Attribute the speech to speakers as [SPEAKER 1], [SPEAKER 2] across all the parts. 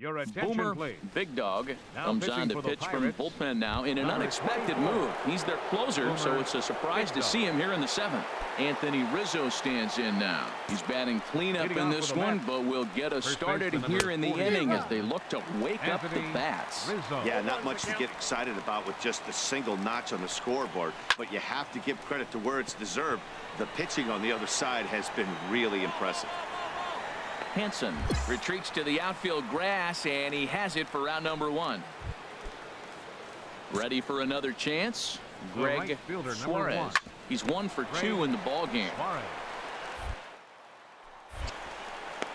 [SPEAKER 1] Your attention,
[SPEAKER 2] Boomer
[SPEAKER 1] please.
[SPEAKER 2] Big Dog
[SPEAKER 1] Now
[SPEAKER 2] comes on to
[SPEAKER 1] pitching for the
[SPEAKER 2] pitch from
[SPEAKER 1] Pirates.
[SPEAKER 2] bullpen now in an
[SPEAKER 1] Number
[SPEAKER 2] unexpected
[SPEAKER 1] 24.
[SPEAKER 2] move. He's their closer, so
[SPEAKER 1] Boomer
[SPEAKER 2] it's a surprise
[SPEAKER 1] Big
[SPEAKER 2] to see
[SPEAKER 1] Dog.
[SPEAKER 2] him here in the 7th. Anthony Rizzo stands in now. He's batting cleanup
[SPEAKER 1] Leading
[SPEAKER 2] in
[SPEAKER 1] off
[SPEAKER 2] this
[SPEAKER 1] for the
[SPEAKER 2] one,
[SPEAKER 1] Mets.
[SPEAKER 2] but will get us
[SPEAKER 1] First
[SPEAKER 2] started
[SPEAKER 1] baseman
[SPEAKER 2] here
[SPEAKER 1] number
[SPEAKER 2] in the
[SPEAKER 1] 40.
[SPEAKER 2] inning as they look to wake up
[SPEAKER 1] Anthony
[SPEAKER 2] the bats.
[SPEAKER 1] Rizzo.
[SPEAKER 3] Yeah, not much to get excited about with just the single notch on the scoreboard, but you have to give credit to where it's deserved. The pitching on the other side has been really impressive.
[SPEAKER 2] Hanson retreats to the outfield grass, and he has it for round number 1. Ready for another chance?
[SPEAKER 1] The
[SPEAKER 2] Greg
[SPEAKER 1] right fielder, number
[SPEAKER 2] Suarez.
[SPEAKER 1] 1.
[SPEAKER 2] He's 1 for
[SPEAKER 1] Greg
[SPEAKER 2] 2 in the ball game.
[SPEAKER 1] Suarez.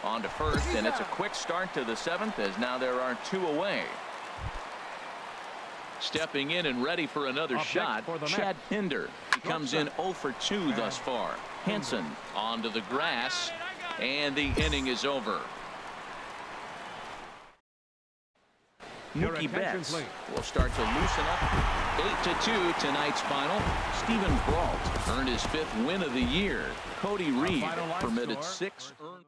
[SPEAKER 2] On to first, and it's a quick start to the 7th as now there are 2 away. Stepping in and ready for another
[SPEAKER 1] Up
[SPEAKER 2] shot,
[SPEAKER 1] next for the
[SPEAKER 2] Chad
[SPEAKER 1] Mets.
[SPEAKER 2] Pinder. He comes in 0 for 2 thus far. Hanson onto the grass, and the inning is over.
[SPEAKER 1] Your
[SPEAKER 2] Mookie
[SPEAKER 1] attention,
[SPEAKER 2] Betts
[SPEAKER 1] please.
[SPEAKER 2] will start to loosen up. 8-2 tonight's final. Stephen Brault earned his 5th win of the year. Cody Reed
[SPEAKER 1] final line
[SPEAKER 2] permitted
[SPEAKER 1] score.
[SPEAKER 2] 6 earned.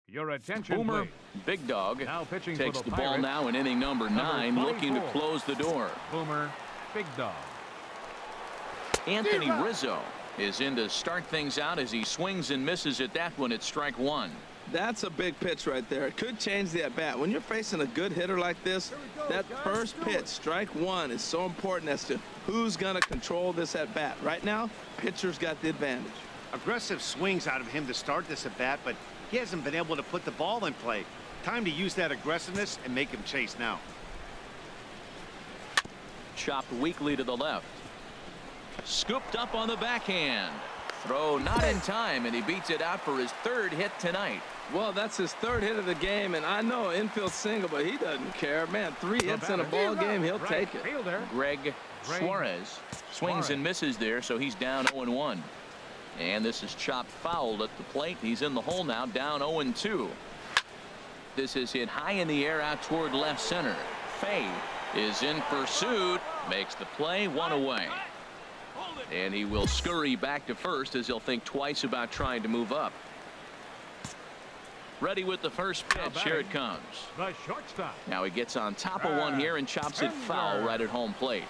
[SPEAKER 1] Your attention,
[SPEAKER 2] Boomer
[SPEAKER 1] please.
[SPEAKER 2] Big Dog
[SPEAKER 1] Now pitching
[SPEAKER 2] takes
[SPEAKER 1] for the
[SPEAKER 2] the ball
[SPEAKER 1] Pirates.
[SPEAKER 2] now in inning number 9, looking to
[SPEAKER 1] 24.
[SPEAKER 2] close the door.
[SPEAKER 1] Boomer Big Dog.
[SPEAKER 2] Anthony Rizzo is in to start things out as he swings and misses at that one at strike 1.
[SPEAKER 4] That's a big pitch right there. It could change the at bat. When you're facing a good hitter like this, that first pitch, strike 1, is so important as to who's going to control this at bat. Right now, pitcher's got the advantage.
[SPEAKER 3] Aggressive swings out of him to start this at bat, but he hasn't been able to put the ball in play. Time to use that aggressiveness and make him chase now.
[SPEAKER 2] Chopped weakly to the left. Scooped up on the backhand. Throw not in time, and he beats it out for his 3rd hit tonight.
[SPEAKER 4] Well, that's his 3rd hit of the game, and I know infield single, but he doesn't care. Man, 3 hits in a ball game, he'll take it.
[SPEAKER 1] Fielder.
[SPEAKER 2] Greg Suarez swings and misses there, so he's down 0-1. And this is chopped foul at the plate. He's in the hole now, down 0-2. This is hit high in the air out toward left center. Fay is in pursuit, makes the play, 1 away. And he will scurry back to first as he'll think twice about trying to move up. Ready with the first pitch. Here it comes.
[SPEAKER 1] The shortstop.
[SPEAKER 2] Now he gets on top of one here and chops it foul right at home plate.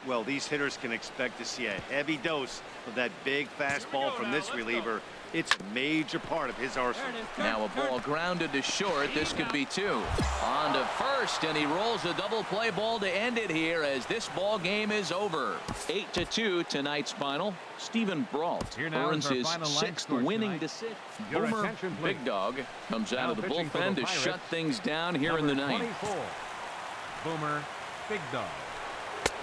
[SPEAKER 3] Well, these hitters can expect to see a heavy dose of that big fastball from this reliever. It's a major part of his arsenal.
[SPEAKER 2] Now a ball grounded to short. This could be 2. On to first, and he rolls a double play ball to end it here as this ball game is over. 8-2 tonight's final. Stephen Brault
[SPEAKER 1] Here now
[SPEAKER 2] earns
[SPEAKER 1] is our
[SPEAKER 2] his
[SPEAKER 1] final line
[SPEAKER 2] 6th
[SPEAKER 1] score
[SPEAKER 2] winning
[SPEAKER 1] tonight.
[SPEAKER 2] decision.
[SPEAKER 1] Your
[SPEAKER 2] Boomer
[SPEAKER 1] attention, please.
[SPEAKER 2] Big Dog comes out
[SPEAKER 1] Now
[SPEAKER 2] of the
[SPEAKER 1] pitching for
[SPEAKER 2] bullpen
[SPEAKER 1] the
[SPEAKER 2] to
[SPEAKER 1] Pirates,
[SPEAKER 2] shut things down here in the
[SPEAKER 1] Number
[SPEAKER 2] 9th.
[SPEAKER 1] 24. Boomer Big Dog.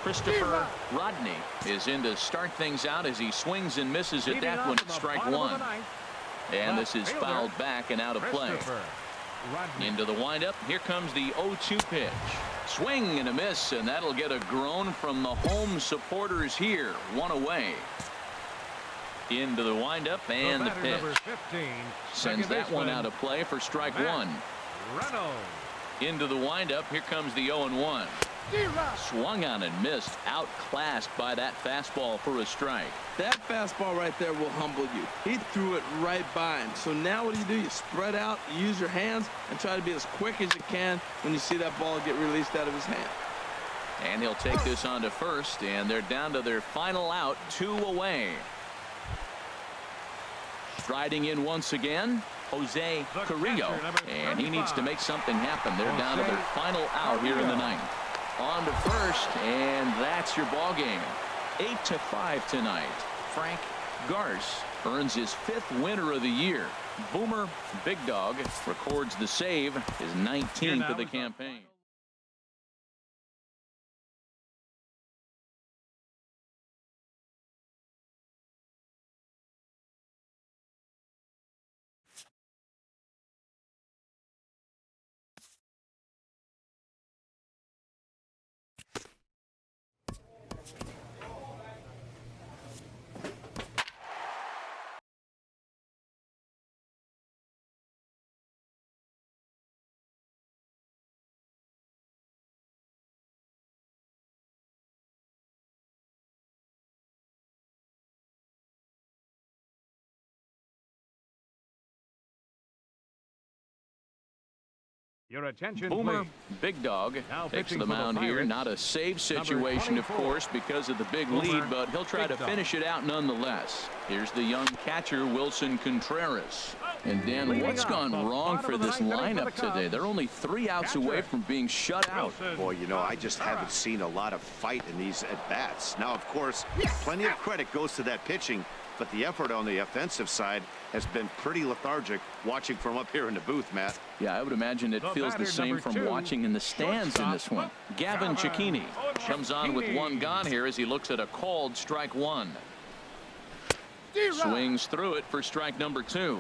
[SPEAKER 2] Christopher Rodney is in to start things out as he swings and misses at
[SPEAKER 1] Leading
[SPEAKER 2] that
[SPEAKER 1] off
[SPEAKER 2] one
[SPEAKER 1] in
[SPEAKER 2] at
[SPEAKER 1] the
[SPEAKER 2] strike
[SPEAKER 1] bottom of
[SPEAKER 2] 1.
[SPEAKER 1] the ninth,
[SPEAKER 2] And
[SPEAKER 1] left
[SPEAKER 2] this is
[SPEAKER 1] fielder,
[SPEAKER 2] fouled back and out of play.
[SPEAKER 1] Christopher Rodney.
[SPEAKER 2] Into the windup. Here comes the 0-2 pitch. Swing and a miss, and that'll get a groan from the home supporters here. 1 away. Into the windup and the
[SPEAKER 1] batter,
[SPEAKER 2] pitch.
[SPEAKER 1] number 15,
[SPEAKER 2] Sends
[SPEAKER 1] second
[SPEAKER 2] that one
[SPEAKER 1] baseman,
[SPEAKER 2] out of play for strike
[SPEAKER 1] Matt
[SPEAKER 2] 1.
[SPEAKER 1] Reynolds.
[SPEAKER 2] Into the windup. Here comes the 0-1. Swung on and missed. Outclassed by that fastball for a strike.
[SPEAKER 4] That fastball right there will humble you. He threw it right by him. So now what do? You spread out, you use your hands, and try to be as quick as you can when you see that ball get released out of his hand.
[SPEAKER 2] And he'll take this on to first, and they're down to their final out, 2 away. Striding in once again, Jose Carrillo, and he needs to make something happen. They're down to their final out here in the 9th. On to first, and that's your ball game. 8-5 tonight. Frank Garce earns his 5th winner of the year. Boomer Big Dog records the save, his 19th of the campaign.
[SPEAKER 1] Your attention,
[SPEAKER 2] Boomer,
[SPEAKER 1] please.
[SPEAKER 2] big dog,
[SPEAKER 1] Now
[SPEAKER 2] takes
[SPEAKER 1] pitching
[SPEAKER 2] the
[SPEAKER 1] for the
[SPEAKER 2] mound here.
[SPEAKER 1] Pirates,
[SPEAKER 2] Not a save
[SPEAKER 1] number
[SPEAKER 2] situation, of
[SPEAKER 1] 24.
[SPEAKER 2] course, because of the big
[SPEAKER 1] Boomer,
[SPEAKER 2] lead, but he'll try to
[SPEAKER 1] big dog.
[SPEAKER 2] finish it out nonetheless. Here's the young catcher, Wilson Contreras. And Dan,
[SPEAKER 1] Leading
[SPEAKER 2] what's
[SPEAKER 1] off
[SPEAKER 2] gone
[SPEAKER 1] the
[SPEAKER 2] wrong
[SPEAKER 1] bottom
[SPEAKER 2] for
[SPEAKER 1] of the
[SPEAKER 2] this
[SPEAKER 1] ninth inning for
[SPEAKER 2] lineup
[SPEAKER 1] the
[SPEAKER 2] today?
[SPEAKER 1] Cubs.
[SPEAKER 2] They're only 3 outs
[SPEAKER 1] Catcher,
[SPEAKER 2] away from being shut out.
[SPEAKER 1] Wilson.
[SPEAKER 3] Boy, you know, I just haven't seen a lot of fight in these at-bats. Now, of course, plenty of credit goes to that pitching, but the effort on the offensive side has been pretty lethargic watching from up here in the booth, Matt.
[SPEAKER 2] Yeah, I would imagine it
[SPEAKER 1] The
[SPEAKER 2] feels the
[SPEAKER 1] batter,
[SPEAKER 2] same
[SPEAKER 1] number
[SPEAKER 2] from
[SPEAKER 1] 2,
[SPEAKER 2] watching in the stands in this one. Gavin Cecchini comes on with 1 gone here as he looks at a called strike 1. Swings through it for strike number 2.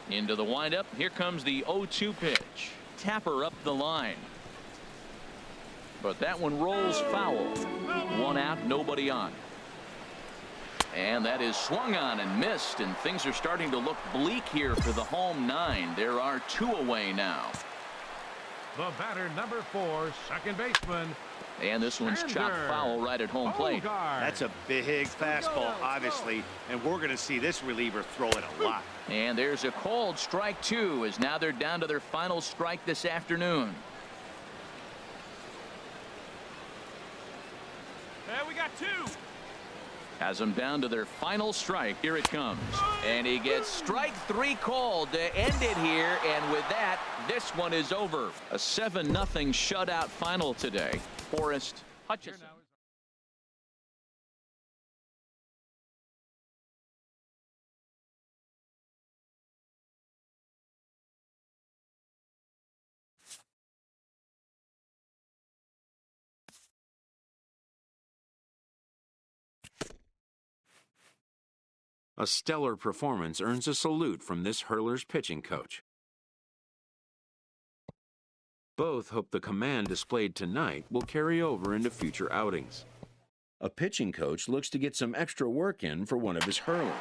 [SPEAKER 2] Into the windup. Here comes the 0-2 pitch. Tapper up the line. But that one rolls foul. 1 out, nobody on. And that is swung on and missed, and things are starting to look bleak here for the home 9. There are 2 away now.
[SPEAKER 1] The batter, number 4, second baseman.
[SPEAKER 2] And this one's chopped
[SPEAKER 1] Sander.
[SPEAKER 2] foul right at home plate.
[SPEAKER 1] Bogart.
[SPEAKER 3] That's a big fastball, obviously, and we're going to see this reliever throw it a lot.
[SPEAKER 2] And there's a called strike 2, as now they're down to their final strike this afternoon.
[SPEAKER 1] There we got 2.
[SPEAKER 2] Has them down to their final strike. Here it comes. And he gets strike 3 called to end it here. And with that, this one is over. A 7-0 shutout final today. Forrest Hutchison.
[SPEAKER 5] A stellar performance earns a salute from this hurler's pitching coach. Both hope the command displayed tonight will carry over into future outings. A pitching coach looks to get some extra work in for one of his hurlers.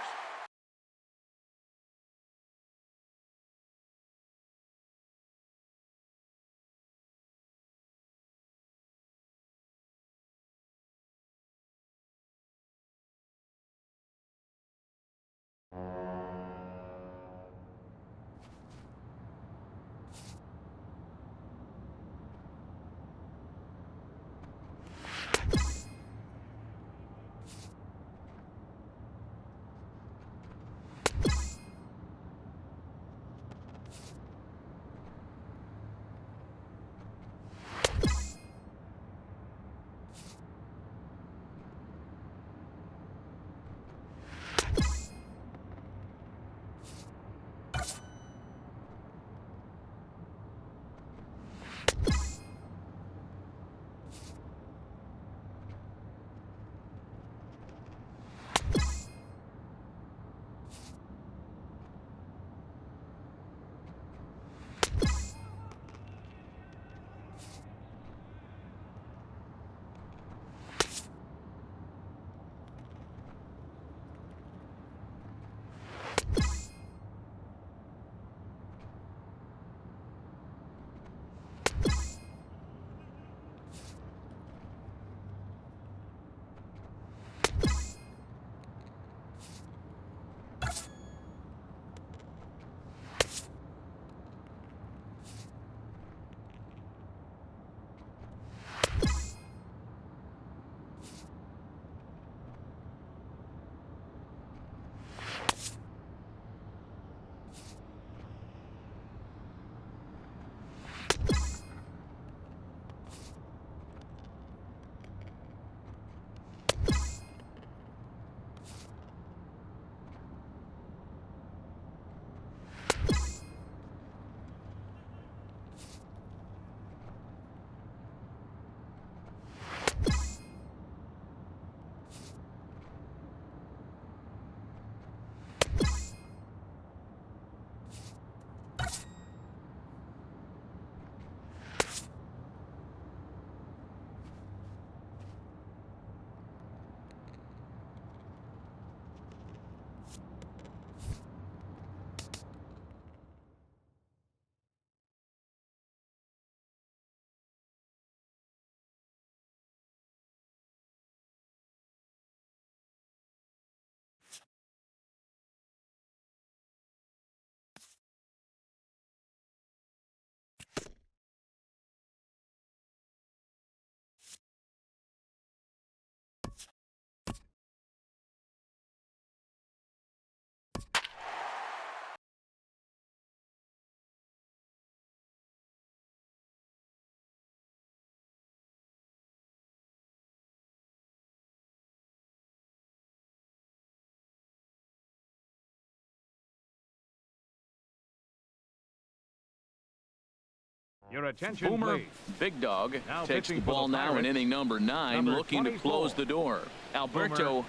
[SPEAKER 1] Your attention,
[SPEAKER 2] Boomer
[SPEAKER 1] please.
[SPEAKER 2] Big Dog
[SPEAKER 1] Now
[SPEAKER 2] takes the
[SPEAKER 1] pitching for
[SPEAKER 2] ball
[SPEAKER 1] the
[SPEAKER 2] now in
[SPEAKER 1] Pirates,
[SPEAKER 2] inning number 9,
[SPEAKER 1] number
[SPEAKER 2] looking to
[SPEAKER 1] 24.
[SPEAKER 2] close the door. Alberto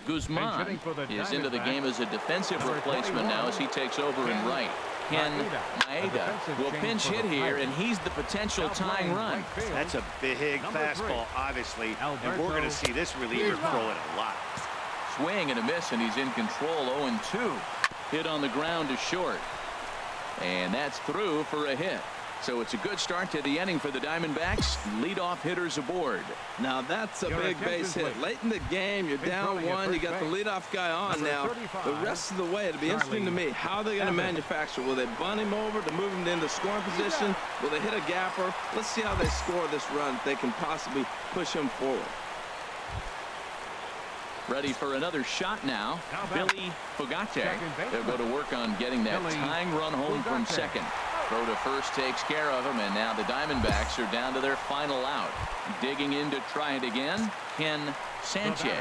[SPEAKER 2] Guzman
[SPEAKER 1] And hitting for the
[SPEAKER 2] is into the
[SPEAKER 1] Diamondbacks,
[SPEAKER 2] game as a defensive
[SPEAKER 1] number
[SPEAKER 2] replacement
[SPEAKER 1] 21.
[SPEAKER 2] now as he takes over in right. Ken Maeda
[SPEAKER 1] defensive
[SPEAKER 2] will
[SPEAKER 1] change
[SPEAKER 2] pinch
[SPEAKER 1] for
[SPEAKER 2] hit
[SPEAKER 1] the
[SPEAKER 2] here,
[SPEAKER 1] Pirates.
[SPEAKER 2] and he's the potential
[SPEAKER 1] Now
[SPEAKER 2] tying
[SPEAKER 1] playing
[SPEAKER 2] run.
[SPEAKER 1] right field,
[SPEAKER 3] That's a big
[SPEAKER 1] number
[SPEAKER 3] fastball,
[SPEAKER 1] 3.
[SPEAKER 3] obviously, and
[SPEAKER 1] Alberto
[SPEAKER 3] we're going to see this reliever throw it a lot.
[SPEAKER 2] Swing and a miss, and he's in control. 0-2. Hit on the ground to short. And that's through for a hit. So it's a good start to the inning for the Diamondbacks. Leadoff hitters aboard.
[SPEAKER 4] Now that's a
[SPEAKER 1] Your
[SPEAKER 4] big base
[SPEAKER 1] attention,
[SPEAKER 4] hit.
[SPEAKER 1] please.
[SPEAKER 4] Late in the game, you're
[SPEAKER 1] Big
[SPEAKER 4] down
[SPEAKER 1] throwing at
[SPEAKER 4] 1. You
[SPEAKER 1] first
[SPEAKER 4] got the
[SPEAKER 1] base.
[SPEAKER 4] leadoff guy on
[SPEAKER 1] Number
[SPEAKER 4] now.
[SPEAKER 1] 35,
[SPEAKER 4] The rest of the way, it'll be interesting to me. How are they going to
[SPEAKER 1] Charlie
[SPEAKER 4] manufacture? Will they bunt him over to move him into scoring position? Will they hit a gapper? Let's see how they score this run. If they can possibly push him forward.
[SPEAKER 2] Ready for another shot now.
[SPEAKER 1] Now back.
[SPEAKER 2] Billy Fogate.
[SPEAKER 1] Second baseman.
[SPEAKER 2] They'll go to work on getting that
[SPEAKER 1] Billy
[SPEAKER 2] tying run home from
[SPEAKER 1] Fogate.
[SPEAKER 2] second. Throw to first takes care of him, and now the Diamondbacks are down to their final out. Digging in to try it again, Ken Sanchez.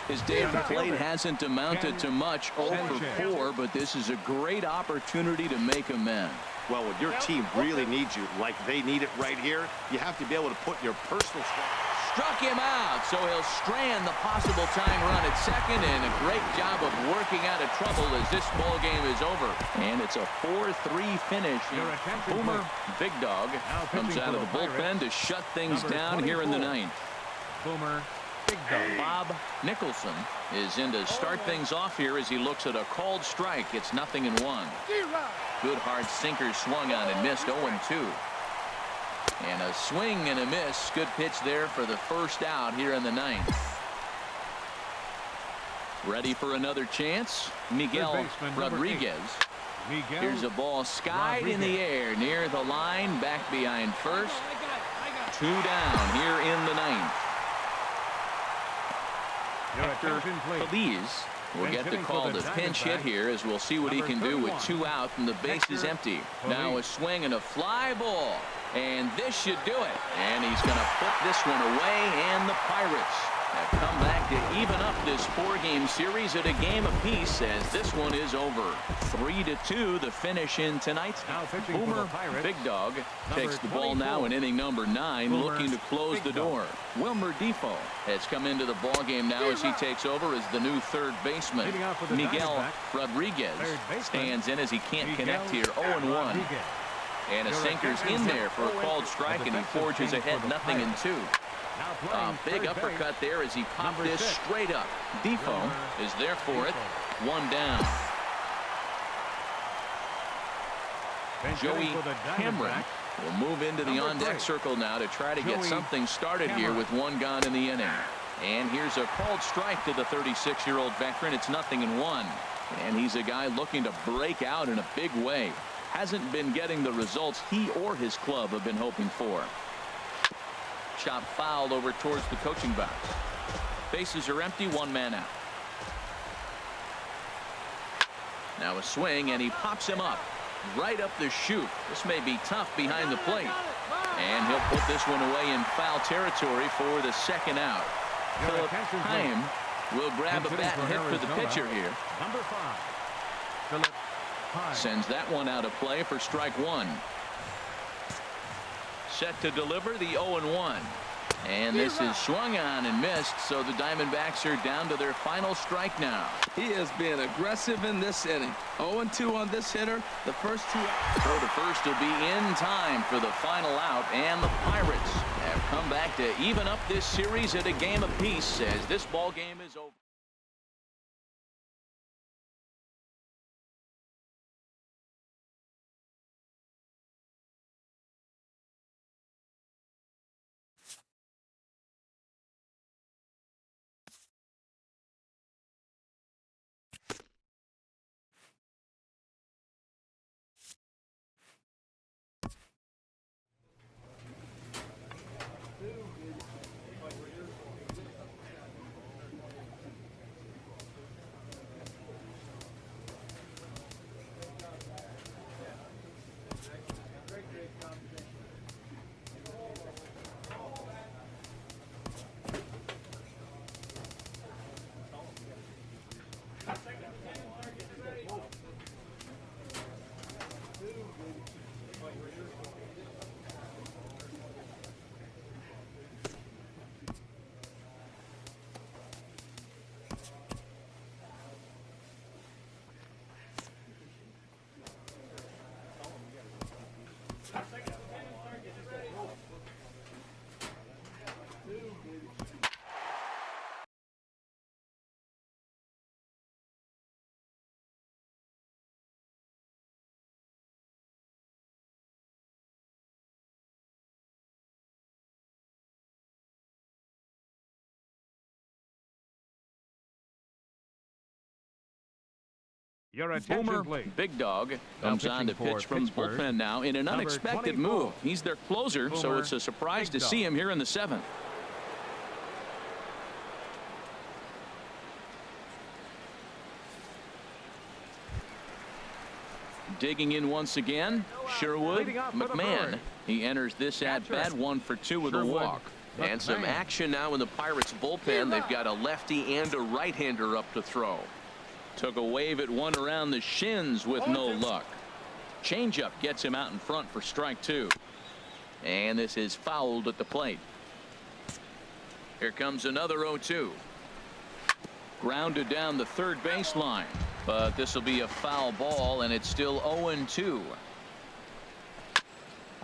[SPEAKER 2] His day at the plate hasn't amounted to much, 0 for 4, but this is a great opportunity to make amends.
[SPEAKER 3] Well, when your team really needs you, like they need it right here, you have to be able to put your personal
[SPEAKER 2] Struck him out, so he'll strand the possible tying run at second, and a great job of working out of trouble as this ball game is over. And it's a 4-3 finish.
[SPEAKER 1] Your attention,
[SPEAKER 2] Boomer
[SPEAKER 1] please.
[SPEAKER 2] Big Dog
[SPEAKER 1] Now
[SPEAKER 2] comes
[SPEAKER 1] pitching
[SPEAKER 2] out
[SPEAKER 1] for
[SPEAKER 2] of the
[SPEAKER 1] the
[SPEAKER 2] bullpen
[SPEAKER 1] Pirates,
[SPEAKER 2] to shut things
[SPEAKER 1] number
[SPEAKER 2] down here in the
[SPEAKER 1] 24.
[SPEAKER 2] 9th.
[SPEAKER 1] Boomer Big Dog.
[SPEAKER 2] Bob Nicholson is in to start things off here as he looks at a called strike. It's 0-1. Good hard sinker swung on and missed. 0-2. And a swing and a miss. Good pitch there for the first out here in the 9th. Ready for another chance. Miguel
[SPEAKER 1] baseman, number
[SPEAKER 2] Rodriguez.
[SPEAKER 1] Miguel
[SPEAKER 2] Here's a ball skied in the air near the line, back behind first. 2 down here in the 9th.
[SPEAKER 1] Your
[SPEAKER 2] Hector
[SPEAKER 1] attention, please.
[SPEAKER 2] Feliz will
[SPEAKER 1] And
[SPEAKER 2] get the
[SPEAKER 1] hitting for
[SPEAKER 2] call
[SPEAKER 1] the
[SPEAKER 2] to pinch hit
[SPEAKER 1] Diamondbacks,
[SPEAKER 2] here as we'll see what he
[SPEAKER 1] number
[SPEAKER 2] can do with
[SPEAKER 1] 31,
[SPEAKER 2] 2 out and the base is
[SPEAKER 1] Hector
[SPEAKER 2] empty.
[SPEAKER 1] Feliz.
[SPEAKER 2] Now a swing and a fly ball. And this should do it. And he's going to put this one away, and the Pirates have come back to even up this 4-game series at a game apiece as this one is over. 3-2 the finish in tonight.
[SPEAKER 1] Now pitching for
[SPEAKER 2] Boomer
[SPEAKER 1] the Pirates,
[SPEAKER 2] Big Dog takes the ball
[SPEAKER 1] 24.
[SPEAKER 2] now in inning number 9,
[SPEAKER 1] Boomer
[SPEAKER 2] looking to close
[SPEAKER 1] Big
[SPEAKER 2] the
[SPEAKER 1] Dog.
[SPEAKER 2] door. Wilmer Defoe has come into the ball game now as he takes over as the new third baseman.
[SPEAKER 1] Leading off for the
[SPEAKER 2] Miguel
[SPEAKER 1] Diamondbacks,
[SPEAKER 2] Rodriguez
[SPEAKER 1] third baseman,
[SPEAKER 2] stands in as he can't
[SPEAKER 1] Miguel
[SPEAKER 2] connect here. 0-1.
[SPEAKER 1] Rodriguez.
[SPEAKER 2] And a
[SPEAKER 1] Your
[SPEAKER 2] sinker's
[SPEAKER 1] attention,
[SPEAKER 2] in there for a called strike, and he
[SPEAKER 1] defensive
[SPEAKER 2] forges
[SPEAKER 1] change
[SPEAKER 2] ahead
[SPEAKER 1] for the
[SPEAKER 2] 0-2.
[SPEAKER 1] Now
[SPEAKER 2] A
[SPEAKER 1] playing
[SPEAKER 2] big
[SPEAKER 1] third
[SPEAKER 2] uppercut
[SPEAKER 1] base,
[SPEAKER 2] there as he popped
[SPEAKER 1] number
[SPEAKER 2] this
[SPEAKER 1] 6.
[SPEAKER 2] straight up. Defoe
[SPEAKER 1] Wilmer
[SPEAKER 2] is there for it.
[SPEAKER 1] Defoe.
[SPEAKER 2] 1 down.
[SPEAKER 1] Then
[SPEAKER 2] Joey
[SPEAKER 1] hitting for the
[SPEAKER 2] Cameron
[SPEAKER 1] Diamondbacks,
[SPEAKER 2] will move into the
[SPEAKER 1] Number
[SPEAKER 2] on-deck
[SPEAKER 1] 3.
[SPEAKER 2] circle now to try to get
[SPEAKER 1] Joey
[SPEAKER 2] something started here
[SPEAKER 1] Cameron.
[SPEAKER 2] with 1 gone in the inning. And here's a called strike to the 36-year-old veteran. It's 0-1. And he's a guy looking to break out in a big way. Hasn't been getting the results he or his club have been hoping for. Chop fouled over towards the coaching box. Bases are empty, 1 man out. Now a swing, and he pops him up right up the chute. This may be tough behind the plate. And he'll put this one away in foul territory for the second out.
[SPEAKER 1] Your
[SPEAKER 2] Philip
[SPEAKER 1] attention,
[SPEAKER 2] Heim will grab a
[SPEAKER 1] Hitting
[SPEAKER 2] bat and
[SPEAKER 1] for
[SPEAKER 2] hit for the
[SPEAKER 1] Arizona,
[SPEAKER 2] pitcher here.
[SPEAKER 1] number 5. Philip Heim.
[SPEAKER 2] Sends that one out of play for strike 1. Set to deliver the 0-1. And this is swung on and missed, so the Diamondbacks are down to their final strike now.
[SPEAKER 4] He is being aggressive in this inning. 0-2 on this hitter. The first 2
[SPEAKER 2] Throw to first will be in time for the final out, and the Pirates have come back to even up this series at a game apiece as this ball game is over.
[SPEAKER 1] Your attention,
[SPEAKER 2] Boomer
[SPEAKER 1] please.
[SPEAKER 2] Big Dog
[SPEAKER 1] Now
[SPEAKER 2] comes on to
[SPEAKER 1] pitching
[SPEAKER 2] pitch
[SPEAKER 1] for
[SPEAKER 2] from the
[SPEAKER 1] Pittsburgh,
[SPEAKER 2] bullpen now in an
[SPEAKER 1] number
[SPEAKER 2] unexpected
[SPEAKER 1] 24.
[SPEAKER 2] move. He's their closer, so
[SPEAKER 1] Boomer
[SPEAKER 2] it's a surprise
[SPEAKER 1] Big
[SPEAKER 2] to see
[SPEAKER 1] Dog.
[SPEAKER 2] him here in the 7th. Digging in once again, Sherwood
[SPEAKER 1] Leading off for the
[SPEAKER 2] McMahon.
[SPEAKER 1] Birds.
[SPEAKER 2] He enters this at bat 1 for 2 with a
[SPEAKER 1] Sherwood
[SPEAKER 2] walk. And some
[SPEAKER 1] McMahon.
[SPEAKER 2] action now in the Pirates bullpen. They've got a lefty and a right-hander up to throw. Took a wave at one around the shins with no luck. Changeup gets him out in front for strike 2. And this is fouled at the plate. Here comes another 0-2. Grounded down the third baseline. But this will be a foul ball, and it's still 0-2.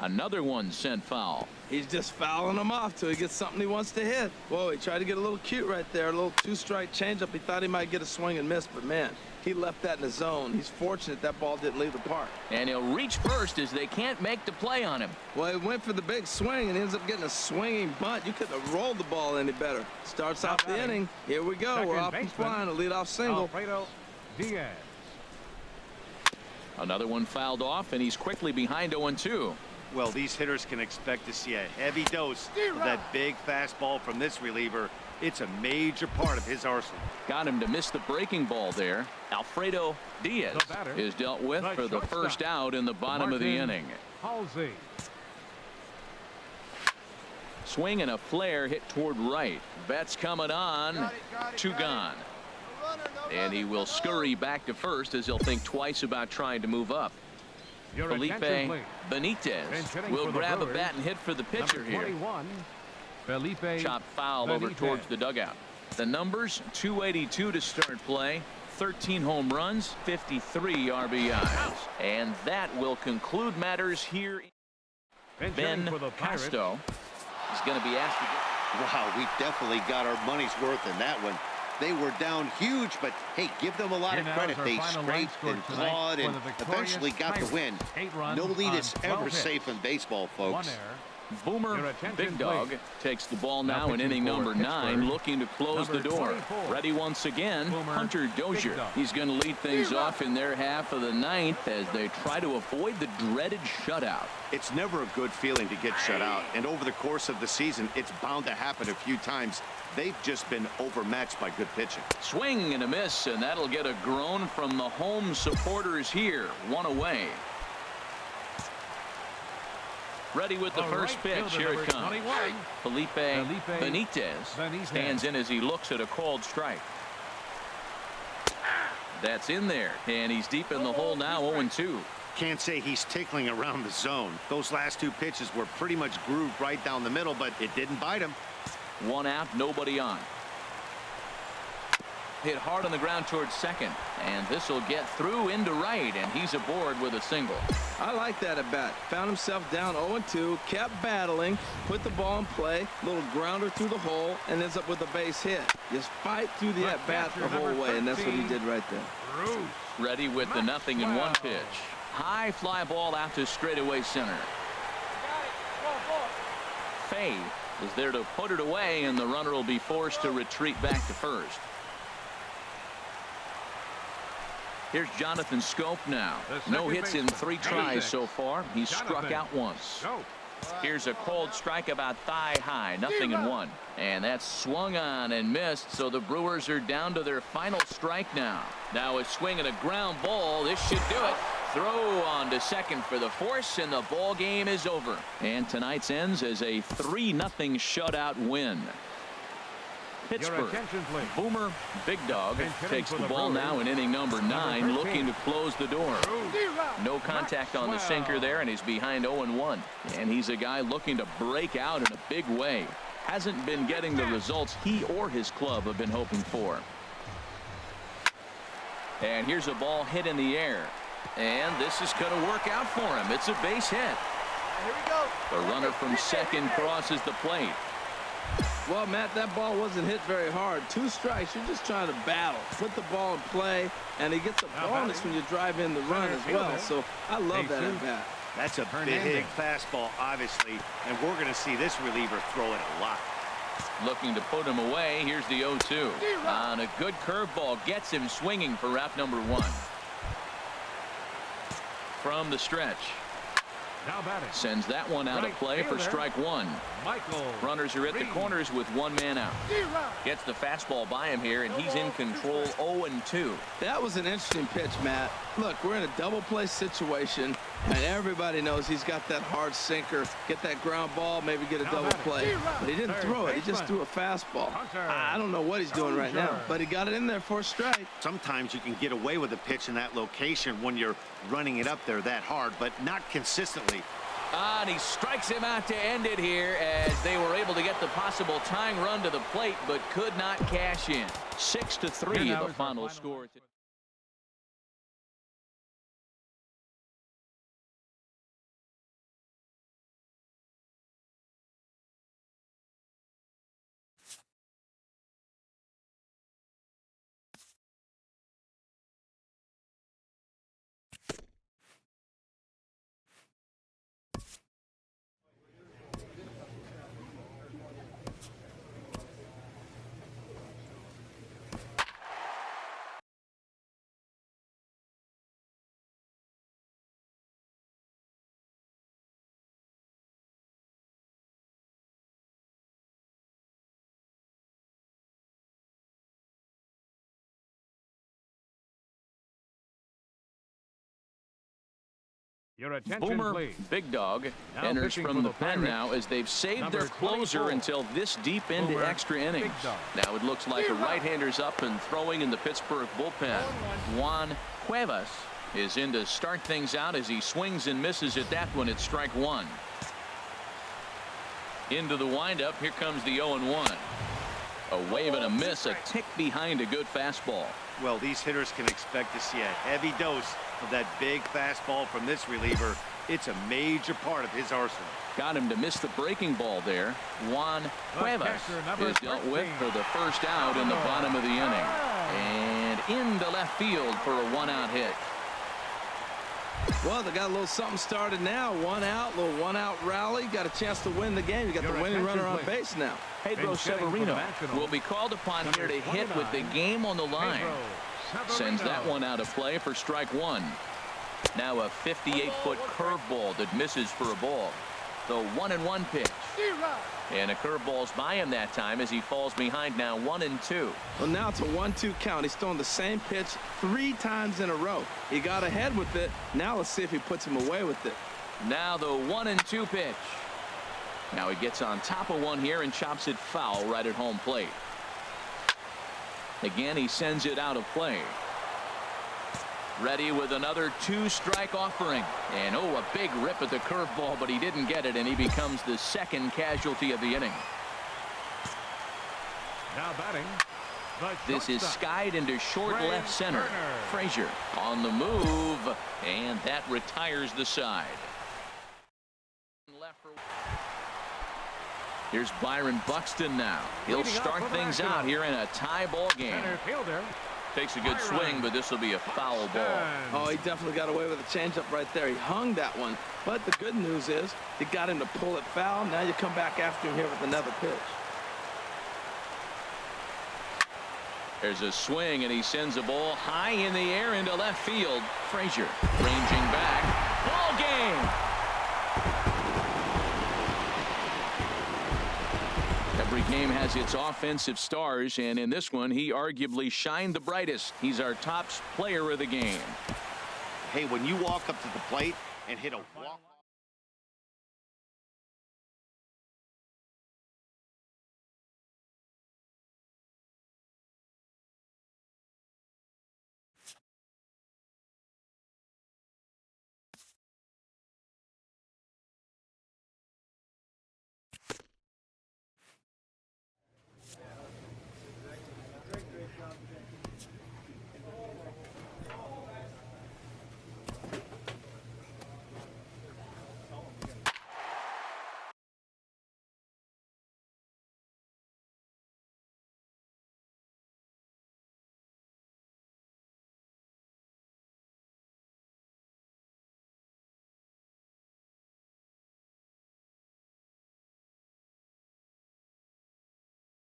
[SPEAKER 2] Another one sent foul.
[SPEAKER 4] He's just fouling him off till he gets something he wants to hit. Whoa, he tried to get a little cute right there. A little 2-strike changeup. He thought he might get a swing and miss, but man, he left that in the zone. He's fortunate that ball didn't leave the park.
[SPEAKER 2] And he'll reach first as they can't make the play on him.
[SPEAKER 4] Well, he went for the big swing and ends up getting a swinging bunt. You couldn't have rolled the ball any better. Starts off the
[SPEAKER 1] batting.
[SPEAKER 4] inning. Here we go.
[SPEAKER 1] Second
[SPEAKER 4] We're off and
[SPEAKER 1] baseman,
[SPEAKER 4] flying. A leadoff single.
[SPEAKER 1] Alfredo Diaz.
[SPEAKER 2] Another one fouled off, and he's quickly behind 0-2.
[SPEAKER 3] Well, these hitters can expect to see a heavy dose of that big fastball from this reliever. It's a major part of his arsenal.
[SPEAKER 2] Got him to miss the breaking ball there. Alfredo Diaz
[SPEAKER 1] The batter,
[SPEAKER 2] is dealt with
[SPEAKER 1] the
[SPEAKER 2] for the
[SPEAKER 1] shortstop,
[SPEAKER 2] first out in the bottom of the
[SPEAKER 1] Martin
[SPEAKER 2] inning.
[SPEAKER 1] Halsey.
[SPEAKER 2] Swing and a flare hit toward right. Betts coming on. 2 gone. And he will scurry back to first as he'll think twice about trying to move up.
[SPEAKER 1] Your
[SPEAKER 2] Felipe
[SPEAKER 1] attention, please.
[SPEAKER 2] Benitez
[SPEAKER 1] Bench hitting
[SPEAKER 2] will
[SPEAKER 1] for the
[SPEAKER 2] grab a
[SPEAKER 1] Brewers.
[SPEAKER 2] bat and hit for the pitcher
[SPEAKER 1] Number
[SPEAKER 2] here.
[SPEAKER 1] 21, Felipe
[SPEAKER 2] Chop foul over
[SPEAKER 1] Benitez.
[SPEAKER 2] towards the dugout. The numbers: 282 to start play, 13 home runs, 53 RBIs. And that will conclude matters here.
[SPEAKER 1] Bench
[SPEAKER 2] Ben
[SPEAKER 1] hitting for the Pirates.
[SPEAKER 2] Casto is going to be asked to get.
[SPEAKER 3] Wow, we definitely got our money's worth in that one. They were down huge, but hey, give them a lot
[SPEAKER 1] Here
[SPEAKER 3] of
[SPEAKER 1] now
[SPEAKER 3] credit.
[SPEAKER 1] is our
[SPEAKER 3] They
[SPEAKER 1] final
[SPEAKER 3] scraped
[SPEAKER 1] line
[SPEAKER 3] and
[SPEAKER 1] score tonight
[SPEAKER 3] clawed
[SPEAKER 1] for
[SPEAKER 3] and
[SPEAKER 1] the victorious
[SPEAKER 3] eventually got the
[SPEAKER 1] Pirates.
[SPEAKER 3] win.
[SPEAKER 1] 8 runs
[SPEAKER 3] No lead
[SPEAKER 1] on
[SPEAKER 3] is
[SPEAKER 1] 12
[SPEAKER 3] ever
[SPEAKER 1] hits.
[SPEAKER 3] safe in baseball, folks.
[SPEAKER 1] 1 error.
[SPEAKER 2] Boomer
[SPEAKER 1] Your attention,
[SPEAKER 2] Big Dog
[SPEAKER 1] please.
[SPEAKER 2] takes the ball
[SPEAKER 1] Now
[SPEAKER 2] now in
[SPEAKER 1] pitching
[SPEAKER 2] inning
[SPEAKER 1] for
[SPEAKER 2] number 9,
[SPEAKER 1] Pittsburgh.
[SPEAKER 2] looking to close
[SPEAKER 1] Number
[SPEAKER 2] the door.
[SPEAKER 1] 24.
[SPEAKER 2] Ready once again,
[SPEAKER 1] Boomer
[SPEAKER 2] Hunter Dozier.
[SPEAKER 1] Big Dog.
[SPEAKER 2] He's going to lead things off in their half of the 9th as they try to avoid the dreaded shutout.
[SPEAKER 3] It's never a good feeling to get shut out, and over the course of the season, it's bound to happen a few times. They've just been overmatched by good pitching.
[SPEAKER 2] Swing and a miss, and that'll get a groan from the home supporters here. 1 away. Ready with the
[SPEAKER 1] All
[SPEAKER 2] first
[SPEAKER 1] right,
[SPEAKER 2] pitch.
[SPEAKER 1] fielder
[SPEAKER 2] Here it
[SPEAKER 1] number
[SPEAKER 2] comes.
[SPEAKER 1] 21.
[SPEAKER 2] Felipe Benitez stands in as he looks at a called strike. That's in there, and he's deep in the hole now, 0-2.
[SPEAKER 3] Can't say he's tickling around the zone. Those last 2 pitches were pretty much grooved right down the middle, but it didn't bite him.
[SPEAKER 2] 1 out, nobody on. Hit hard on the ground towards second, and this will get through into right, and he's aboard with a single.
[SPEAKER 4] I like that at bat. Found himself down 0-2, kept battling, put the ball in play, little grounder through the hole, and ends up with a base hit. Just fight through the at bat the whole way, and that's what he did right there.
[SPEAKER 1] Bruce.
[SPEAKER 2] Ready with the 0-1 pitch. High fly ball out to straightaway center. Fay is there to put it away, and the runner will be forced to retreat back to first. Here's Jonathan Scope now. No hits in 3 tries so far. He's struck out once.
[SPEAKER 1] Go.
[SPEAKER 2] Here's a cold strike about thigh high, 0-1. And that's swung on and missed, so the Brewers are down to their final strike now. Now a swing and a ground ball. This should do it. Throw on to second for the force, and the ball game is over. And tonight's ends as a 3-0 shutout win. Pittsburgh.
[SPEAKER 1] attention, please.
[SPEAKER 2] Boomer Big Dog
[SPEAKER 1] Bench hitting
[SPEAKER 2] takes
[SPEAKER 1] for
[SPEAKER 2] the
[SPEAKER 1] the
[SPEAKER 2] ball
[SPEAKER 1] Brewers.
[SPEAKER 2] now in inning number 9,
[SPEAKER 1] 13.
[SPEAKER 2] looking to close the door.
[SPEAKER 1] Bruce.
[SPEAKER 2] No contact on the sinker there, and he's behind 0-1. And he's a guy looking to break out in a big way. Hasn't been getting the results he or his club have been hoping for. And here's a ball hit in the air. And this is going to work out for him. It's a base hit.
[SPEAKER 6] Here we go.
[SPEAKER 2] The runner from second crosses the plate.
[SPEAKER 4] Well, Matt, that ball wasn't hit very hard. 2 strikes. You're just trying to battle. Put the ball in play, and he gets a bonus when you drive in the run as well. So I love that at bat.
[SPEAKER 3] That's a big
[SPEAKER 1] Hernandez.
[SPEAKER 3] fastball, obviously, and we're going to see this reliever throw it a lot.
[SPEAKER 2] Looking to put him away. Here's the 0-2. On a good curveball, gets him swinging for route number 1. from the stretch.
[SPEAKER 1] Now batting.
[SPEAKER 2] Sends that one out of play for strike one.
[SPEAKER 1] Michael.
[SPEAKER 2] Runners are at the corners with one man out. Gets the fastball by him here, and he's in control 0-2.
[SPEAKER 4] That was an interesting pitch, Matt. Look, we're in a double play situation, and everybody knows he's got that hard sinker. Get that ground ball, maybe get a double play. But he didn't throw it. He just threw a fastball. I don't know what he's doing right now, but he got it in there for a strike.
[SPEAKER 3] Sometimes you can get away with a pitch in that location when you're running it up there that hard, but not consistently.
[SPEAKER 2] And he strikes him out to end it here as they were able to get the possible tying run to the plate, but could not cash in. 6-3 the final score.
[SPEAKER 1] Your attention,
[SPEAKER 2] Boomer
[SPEAKER 1] please.
[SPEAKER 2] Big Dog
[SPEAKER 1] Now
[SPEAKER 2] enters
[SPEAKER 1] pitching
[SPEAKER 2] from
[SPEAKER 1] for
[SPEAKER 2] the
[SPEAKER 1] the
[SPEAKER 2] pen
[SPEAKER 1] Pirates,
[SPEAKER 2] now as they've saved
[SPEAKER 1] number
[SPEAKER 2] their closer
[SPEAKER 1] 24.
[SPEAKER 2] until this deep into
[SPEAKER 1] Boomer
[SPEAKER 2] extra innings.
[SPEAKER 1] Big Dog.
[SPEAKER 2] Now it looks like a right-hander's up and throwing in the Pittsburgh bullpen. Juan Cuevas is in to start things out as he swings and misses at that one at strike one. Into the windup. Here comes the 0-1. A wave and a miss, a tick behind a good fastball.
[SPEAKER 3] Well, these hitters can expect to see a heavy dose of that big fastball from this reliever. It's a major part of his arsenal.
[SPEAKER 2] Got him to miss the breaking ball there. Juan Cuevas is dealt with for the first out in the bottom of the inning. And into left field for a one-out hit.
[SPEAKER 4] Well, they got a little something started now. One out, little one-out rally. Got a chance to win the game. You got the winning runner on base now.
[SPEAKER 2] Pedro Severino will be called upon here to hit with the game on the line. Sends that one out of play for strike one. Now a 58-foot curveball that misses for a ball. The 1-1 pitch. And a curveball's by him that time as he falls behind now 1-2.
[SPEAKER 4] Well, now it's a 1-2 count. He's throwing the same pitch 3 times in a row. He got ahead with it. Now let's see if he puts him away with it.
[SPEAKER 2] Now the 1-2 pitch. Now he gets on top of one here and chops it foul right at home plate. Again, he sends it out of play. Ready with another 2-strike offering. And oh, a big rip at the curveball, but he didn't get it, and he becomes the second casualty of the inning.
[SPEAKER 1] Now batting.
[SPEAKER 2] This is skied into short left center. Frazier on the move, and that retires the side. Here's Byron Buxton now. He'll start things out here in a tie ball game. Takes a good swing, but this will be a foul ball.
[SPEAKER 4] Oh, he definitely got away with a changeup right there. He hung that one. But the good news is he got him to pull it foul. Now you come back after him here with another pitch.
[SPEAKER 2] There's a swing, and he sends a ball high in the air into left field. Frazier ranging back. Ball game. Every game has its offensive stars, and in this one, he arguably shined the brightest. He's our top player of the game.
[SPEAKER 3] Hey, when you walk up to the plate and hit a walk.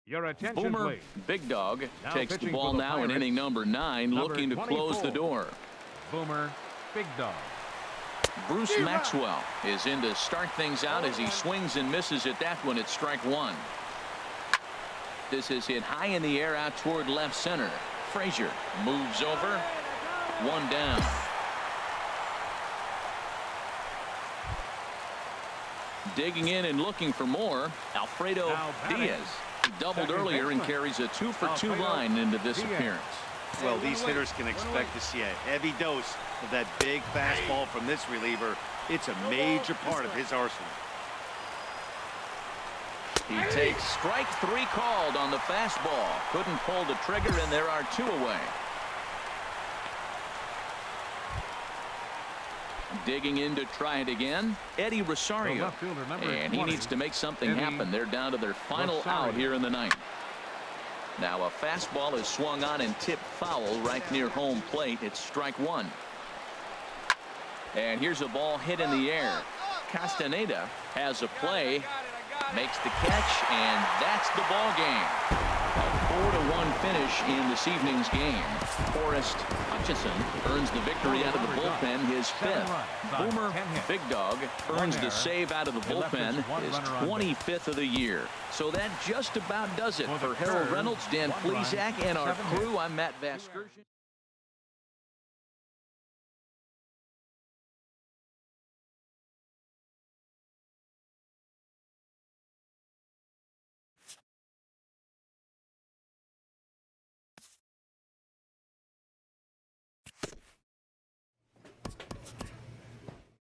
[SPEAKER 1] Your attention,
[SPEAKER 2] Boomer
[SPEAKER 1] please.
[SPEAKER 2] Big Dog
[SPEAKER 1] Now
[SPEAKER 2] takes the
[SPEAKER 1] pitching
[SPEAKER 2] ball
[SPEAKER 1] for the
[SPEAKER 2] now in
[SPEAKER 1] Pirates,
[SPEAKER 2] inning number 9,
[SPEAKER 1] number
[SPEAKER 2] looking to close the
[SPEAKER 1] 24.
[SPEAKER 2] door.
[SPEAKER 1] Boomer Big Dog.
[SPEAKER 2] Bruce Maxwell is in to start things out as he swings and misses at that one. It's strike one. This is hit high in the air out toward left center. Frazier moves over. One down. Digging in and looking for more, Alfredo Diaz. He doubled earlier and carries a 2-for-2 line into this appearance.
[SPEAKER 3] Well, these hitters can expect to see a heavy dose of that big fastball from this reliever. It's a major part of his arsenal.
[SPEAKER 2] He takes strike three called on the fastball. Couldn't pull the trigger, and there are two away. Digging in to try it again, Eddie Rosario. And he needs to make something happen. They're down to their final out here in the ninth. Now a fastball is swung on and tipped foul right near home plate. It's strike one. And here's a ball hit in the air. Castaneda has a play, makes the catch, and that's the ball game. A 4-1 finish in this evening's game. Forrest Hutchison earns the victory out of the bullpen, his fifth. Boomer Big Dog earns the save out of the bullpen, his 25th of the year. So that just about does it for Harold Reynolds, Dan Plesac, and our crew. I'm Matt Vasgersian.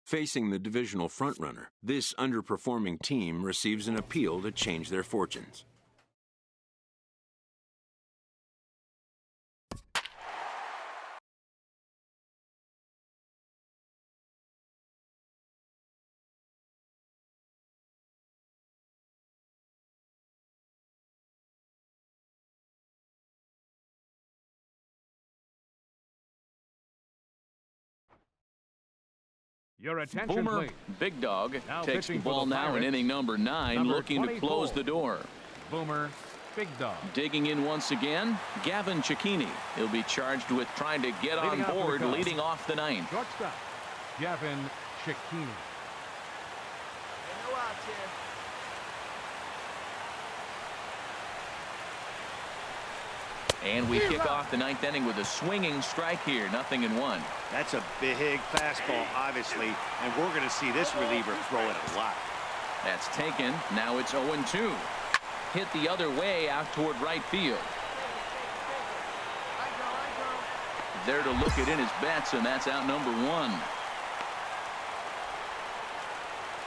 [SPEAKER 5] Facing the divisional frontrunner, this underperforming team receives an appeal to change their fortunes.
[SPEAKER 1] Your attention,
[SPEAKER 2] Boomer
[SPEAKER 1] please.
[SPEAKER 2] Big Dog
[SPEAKER 1] Now
[SPEAKER 2] takes the
[SPEAKER 1] pitching for
[SPEAKER 2] ball
[SPEAKER 1] the
[SPEAKER 2] now in
[SPEAKER 1] Pirates,
[SPEAKER 2] inning number 9, looking to
[SPEAKER 1] 24.
[SPEAKER 2] close the door.
[SPEAKER 1] Boomer Big Dog.
[SPEAKER 2] Digging in once again, Gavin Cecchini. He'll be charged with trying to get on
[SPEAKER 1] Leading off for the
[SPEAKER 2] board,
[SPEAKER 1] Cubs.
[SPEAKER 2] leading off the ninth.
[SPEAKER 1] Shortstop, Gavin Cecchini.
[SPEAKER 2] And we kick off the ninth inning with a swinging strike here, 0-1.
[SPEAKER 3] That's a big fastball, obviously, and we're going to see this reliever throw it a lot.
[SPEAKER 2] That's taken. Now it's 0-2. Hit the other way out toward right field. There to look it in his bets, and that's out number 1.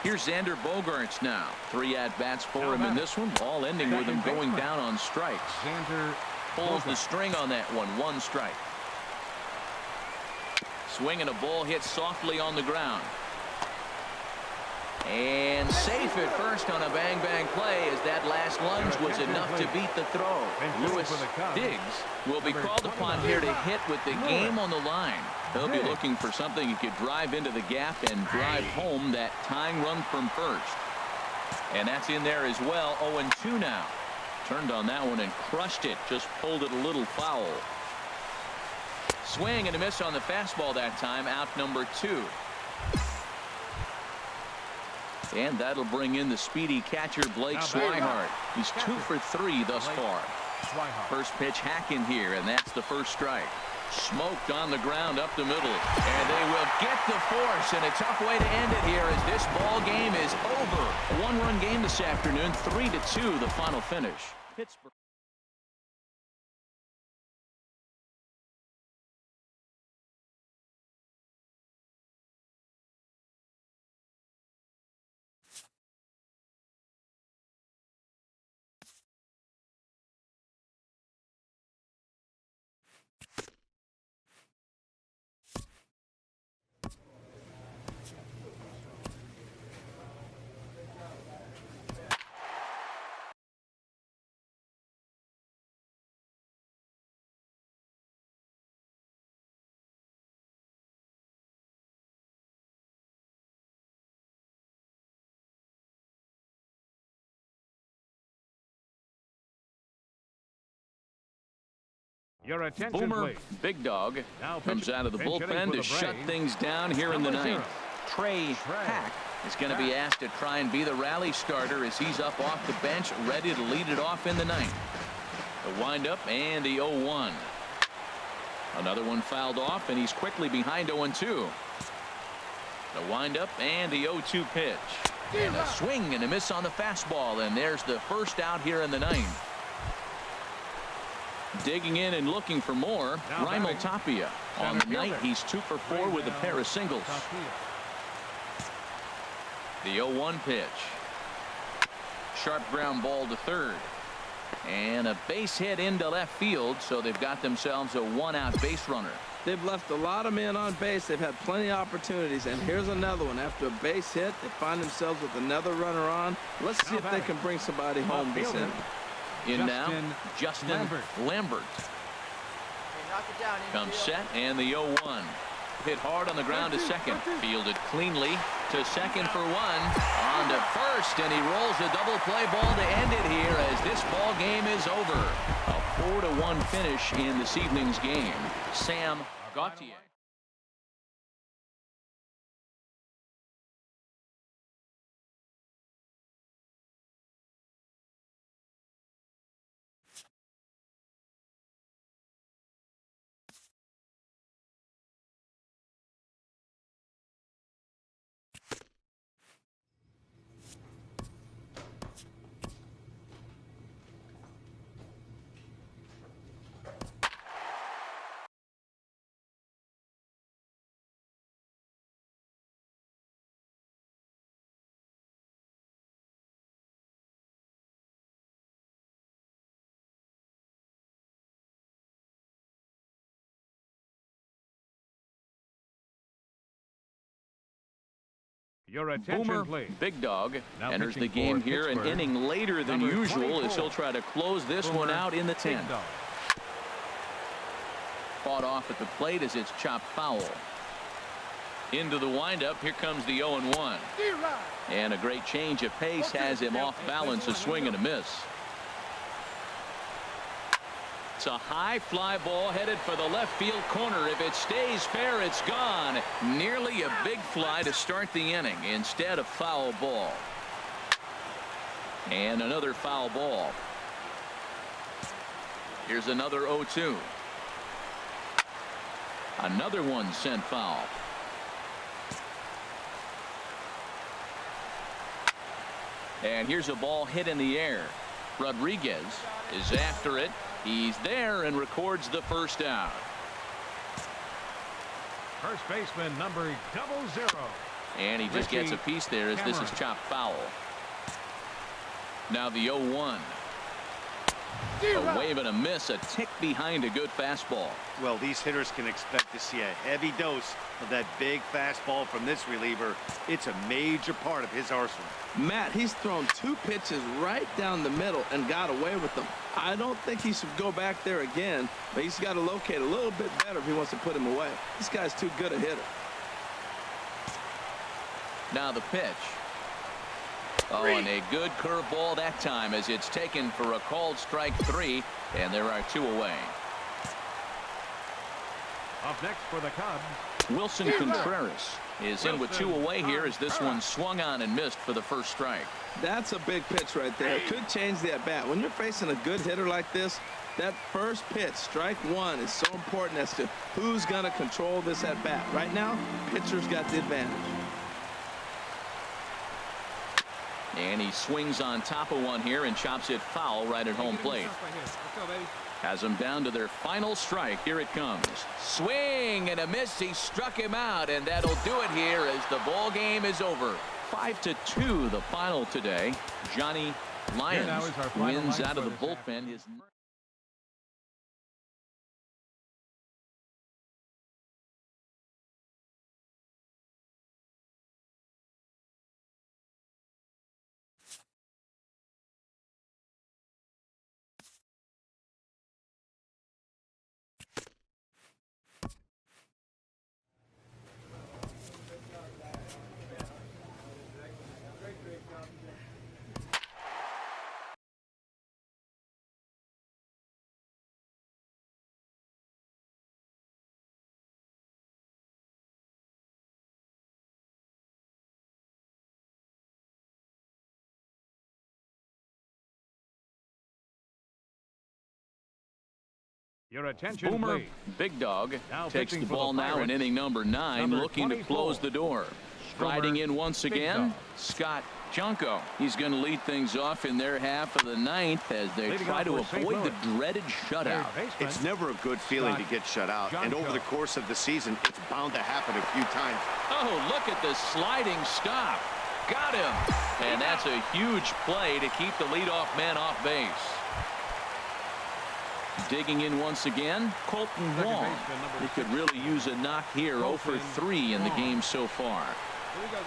[SPEAKER 2] Here's Xander Bogaerts now. 3 at-bats for him in this one, all ending with him going down on strikes.
[SPEAKER 1] Xander
[SPEAKER 2] Pulls the string on that one. 1 strike. Swinging a ball hit softly on the ground. And safe at first on a bang-bang play as that last lunge was enough to beat the throw. Lewis Diggs will be called upon here to hit with the game on the line. He'll be looking for something he could drive into the gap and drive home that tying run from first. And that's in there as well. 0-2 now. Turned on that one and crushed it. Just pulled it a little foul. Swing and a miss on the fastball that time. Out number 2. And that'll bring in the speedy catcher Blake Swihart. He's 2 for 3 thus far. First pitch hack in here, and that's the first strike. Smoked on the ground up the middle, and they will get the force, and a tough way to end it here as this ball game is over. A 1-run game this afternoon, 3-2 the final finish. Pittsburgh.
[SPEAKER 1] Your attention,
[SPEAKER 2] Boomer
[SPEAKER 1] please.
[SPEAKER 2] Big Dog
[SPEAKER 1] Now
[SPEAKER 2] comes out of the
[SPEAKER 1] pinch hitting
[SPEAKER 2] bullpen
[SPEAKER 1] for
[SPEAKER 2] to
[SPEAKER 1] the
[SPEAKER 2] shut
[SPEAKER 1] Braves,
[SPEAKER 2] things down here in the
[SPEAKER 1] number
[SPEAKER 2] ninth.
[SPEAKER 1] 0,
[SPEAKER 2] Trey Hack is going to be asked to try and be the rally starter as he's up off the bench, ready to lead it off in the ninth. The windup and the 0-1. Another one fouled off, and he's quickly behind 0-2. The windup and the 0-2 pitch. And a swing and a miss on the fastball, and there's the first out here in the ninth. Digging in and looking for more, Raimel Tapia. On the night, he's 2 for 4 with a pair of singles. The 0-1 pitch. Sharp ground ball to third. And a base hit into left field, so they've got themselves a one-out base runner.
[SPEAKER 4] They've left a lot of men on base. They've had plenty of opportunities, and here's another one. After a base hit, they find themselves with another runner on. Let's see if they can bring somebody home this inning.
[SPEAKER 2] In now, Justin Lambert. Comes set, and the 0-1. Hit hard on the ground to second. Fielded cleanly to second for 1. On to first, and he rolls a double play ball to end it here as this ball game is over. A 4-1 finish in this evening's game. Sam Gauthier.
[SPEAKER 1] Your attention,
[SPEAKER 2] Boomer
[SPEAKER 1] please.
[SPEAKER 2] Big Dog
[SPEAKER 1] Now
[SPEAKER 2] enters the
[SPEAKER 1] pitching
[SPEAKER 2] game
[SPEAKER 1] for
[SPEAKER 2] here an
[SPEAKER 1] Pittsburgh,
[SPEAKER 2] inning later than
[SPEAKER 1] number
[SPEAKER 2] usual as
[SPEAKER 1] 24,
[SPEAKER 2] he'll try to close this one
[SPEAKER 1] Boomer
[SPEAKER 2] out in the
[SPEAKER 1] Big
[SPEAKER 2] 10th.
[SPEAKER 1] Dog.
[SPEAKER 2] Fought off at the plate as it's chopped foul. Into the windup. Here comes the 0-1. And a great change of pace has him off balance, a swing and a miss. It's a high fly ball headed for the left field corner. If it stays fair, it's gone. Nearly a big fly to start the inning. Instead, a foul ball. And another foul ball. Here's another 0-2. Another one sent foul. And here's a ball hit in the air. Rodriguez is after it. He's there and records the first out.
[SPEAKER 1] First baseman number 00.
[SPEAKER 2] And he just gets a piece there as this is chopped foul. Now the 0-1. A wave and a miss, a tick behind a good fastball.
[SPEAKER 3] Well, these hitters can expect to see a heavy dose of that big fastball from this reliever. It's a major part of his arsenal.
[SPEAKER 4] Matt, he's thrown 2 pitches right down the middle and got away with them. I don't think he should go back there again, but he's got to locate a little bit better if he wants to put him away. This guy's too good a hitter.
[SPEAKER 2] Now the pitch. Oh, and a good curveball that time as it's taken for a called strike 3, and there are 2 away.
[SPEAKER 1] Up next for the Cubs,
[SPEAKER 2] Wilson Contreras is in with 2 away here as this one swung on and missed for the first strike.
[SPEAKER 4] That's a big pitch right there. It could change the at-bat. When you're facing a good hitter like this, that first pitch, strike 1, is so important as to who's going to control this at-bat. Right now, pitcher's got the advantage.
[SPEAKER 2] And he swings on top of one here and chops it foul right at home plate. Has them down to their final strike. Here it comes. Swing and a miss. He struck him out, and that'll do it here as the ball game is over. 5-2 the final today. Johnny Lyons wins out of the bullpen. His
[SPEAKER 1] Your attention,
[SPEAKER 2] Boomer,
[SPEAKER 1] please.
[SPEAKER 2] Big Dog,
[SPEAKER 1] Now
[SPEAKER 2] takes the
[SPEAKER 1] pitching for
[SPEAKER 2] ball
[SPEAKER 1] the
[SPEAKER 2] now in
[SPEAKER 1] Pirates,
[SPEAKER 2] inning number 9,
[SPEAKER 1] number
[SPEAKER 2] looking to
[SPEAKER 1] 24.
[SPEAKER 2] close the door. Striding in once
[SPEAKER 1] Big
[SPEAKER 2] again,
[SPEAKER 1] Dog.
[SPEAKER 2] Scott Junko. He's going to lead things off in their half of the 9th as they
[SPEAKER 1] Leading
[SPEAKER 2] try
[SPEAKER 1] off
[SPEAKER 2] to
[SPEAKER 1] for St.
[SPEAKER 2] avoid the
[SPEAKER 1] Louis.
[SPEAKER 2] dreaded shutout.
[SPEAKER 1] Third baseman,
[SPEAKER 3] It's never a good feeling to get shut out, and over the course of the season, it's bound to happen a few times.
[SPEAKER 2] Oh, look at the sliding stop. Got him. And that's a huge play to keep the leadoff man off base. Digging in once again, Colton
[SPEAKER 1] Second
[SPEAKER 2] Wong.
[SPEAKER 1] baseman, number
[SPEAKER 2] He could really use a knock here. 0 for 3 in the game so far.
[SPEAKER 4] Here we go,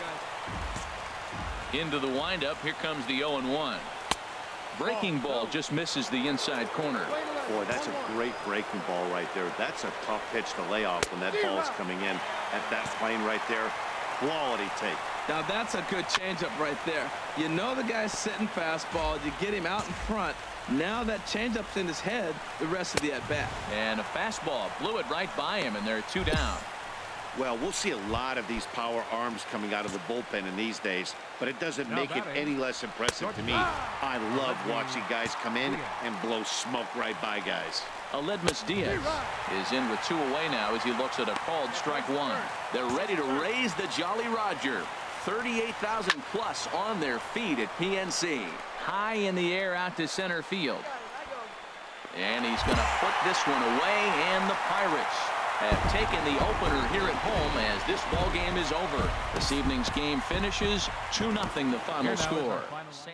[SPEAKER 4] guys.
[SPEAKER 2] Into the windup. Here comes the 0-1. Breaking ball just misses the inside corner.
[SPEAKER 3] Boy, that's a great breaking ball right there. That's a tough pitch to lay off when that ball is coming in at that plane right there. Quality take.
[SPEAKER 4] Now that's a good changeup right there. You know the guy's sitting fastball. You get him out in front. Now that changeup's in his head the rest of the at-bat.
[SPEAKER 2] And a fastball blew it right by him, and they're 2 down.
[SPEAKER 3] Well, we'll see a lot of these power arms coming out of the bullpen in these days, but it doesn't
[SPEAKER 1] Now
[SPEAKER 3] make it
[SPEAKER 1] batting.
[SPEAKER 3] any less impressive to me. I love watching guys come in and blow smoke right by guys.
[SPEAKER 2] Aledmus Diaz is in with 2 away now as he looks at a called strike 1. They're ready to raise the Jolly Roger. 38,000 plus on their feet at PNC. High in the air out to center field. And he's going to put this one away, and the Pirates have taken the opener here at home as this ball game is over. This evening's game finishes 2-0 the final score. Sam.